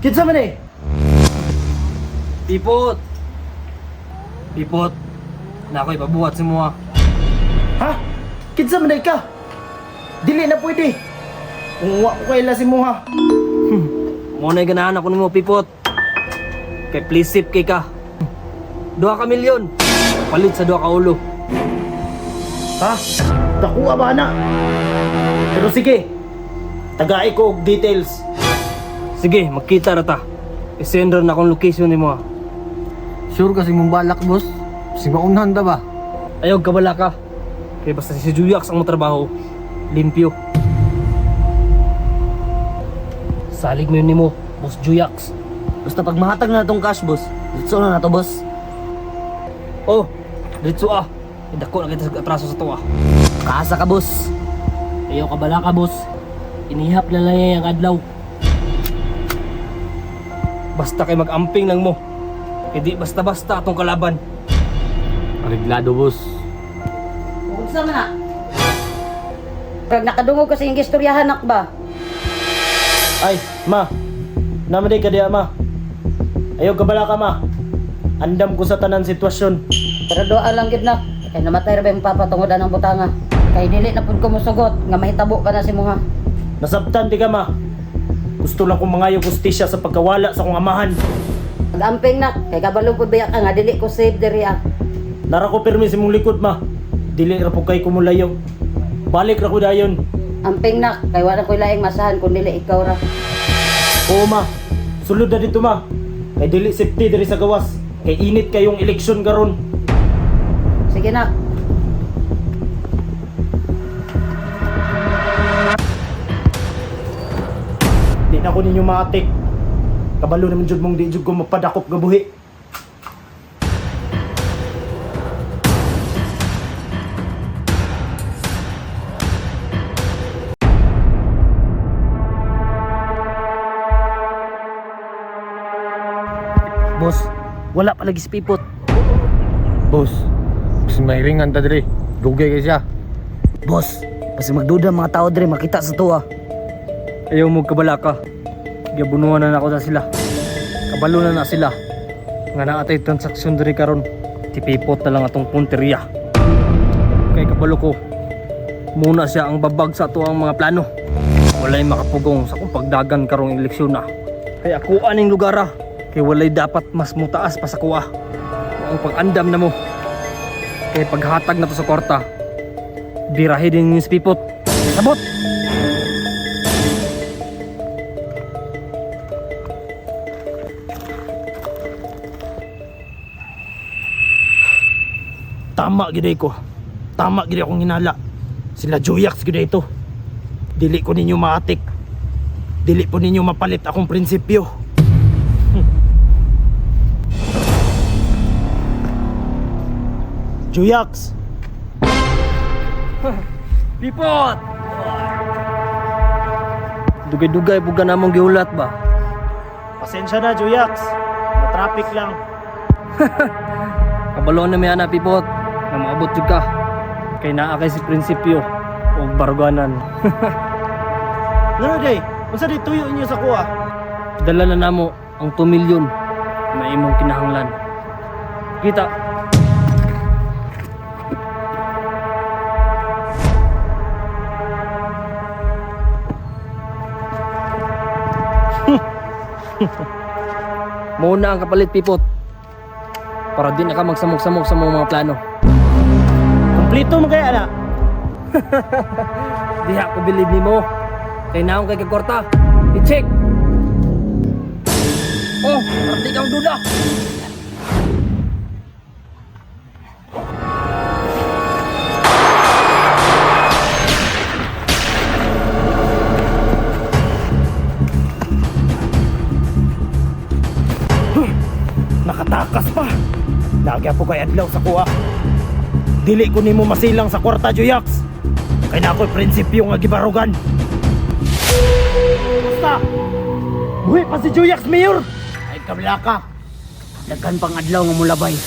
Kinsa man eh? Pipot! Pipot! Na ako'y pabuhat si mo ha. Ha? Kinsa man ka? Dili na pwede. Kung wa ko kaila si Muha. Muna'y ganahan ako ni mo, Pipot. Kay please sip kay ka. 2 ka milyon. Palit sa 2 ka ulo. Ha? Dakuha ba na? Pero sige. Tagai ko og details. Sige, magkita rata. I-sender na akong location ni mo ha. Sure kasi mong balak, boss. Si maunhan da ba? Ayaw kabala ka. Kaya basta si Juyax ang trabaho, limpyo. Salig mo yun ni mo, Boss Juyax. Basta pag mahatag na itong cash, boss, ditso na to, boss. Oh, diretso ah. Idako na kita sa atraso sa tuwa. Kaasa ka, boss. Ayaw kabala ka, boss. Inihap na lang yung adlaw. Basta kay mag-amping lang mo. Hindi basta-basta atong kalaban. Ariglado, boss. Unsa man na? Pag nakadungog kasi yung istoryahan nak ba? Ay, ma. Naman ka diya, ma. Ayaw kabala ka, ma. Andam ko sa tanan sitwasyon. Pero doa lang gid na. Kay namatay ra ba yung papa tungod ang butanga. Kay dili na pud ko mosugot nga mahitabo pa na si Muha. Nasabtan di ka, ma. Gusto lang kong mangayo justisya sa pagkawala sa kong amahan. Pag-amping nak, kay kabalo pud biya ka nga dili ko save diri ah. Nara ko pirmi si mong likod, ma. Dili ra po kay kumulayo. Balik ra ko dayon. Amping nak, kay wala ko laing masahan kung dili ikaw ra. Oo, ma. Sulod na dito, ma. Kay dili safety diri sa gawas. Kay init kayong eleksyon karon. Sige nak. Di na ko ninyo maatik. Kabalo naman jud mong di jud ko mapadakop nga buhi. Boss, wala pa lagi si Pipot. Boss, kasi may ringan ta diri. Dugay kay siya. Boss, kasi magduda mga tao dre makita sa tuwa. Ayaw mo kabala ka. Gabunuhan na ako na sila. Kabalo na sila. Nga na atay transaksyon diri karon. Ti Pipot na lang atong punteriya. Kay kabalo ko. Muna siya ang babag sa tuwang mga plano. Walay makapugong sa kung pagdagan karong eleksyon na. Kay ako aning lugar ah. Kay walay dapat mas mutaas pa sa kuha. Ang pag-andam na mo. Kay paghatag na to sa kwarta. Birahe din yung Pipot. Sabot! Tama gid ko. Tama gid akong hinala. Sila Juyax gid ito. Dili ko ninyo maatik. Dili po ninyo mapalit akong prinsipyo. Juyax. Pipot! Dugay-dugay buga namong giulat ba? Pasensya na, Juyax. Na-traffic lang. Kabalo na may ana Pipot. Na maabot jud ka. Kay naa kay si prinsipyo o baruganan. Ano day? Unsa di tuyo inyo sa kuha? Dala na namo ang 2 milyon na imong kinahanglan. Kita. Muna ang kapalit Pipot. Para di na ka magsamok-samok sa mga plano. Kompleto mo kaya na? Diha ko believe ni mo. Kay naong kay kagkorta. I-check. Oh, parang di kang duda. Nakatakas pa. Nagya po kay adlaw sa kuha. Dili ko nimo masilang sa kwarta, Juyax. Kay na ako'y prinsipyo nga gibarugan. Basta! Buhi pa si Juyax, Mayor! Ay kabla ka. Daghan pang adlaw nga mulabay.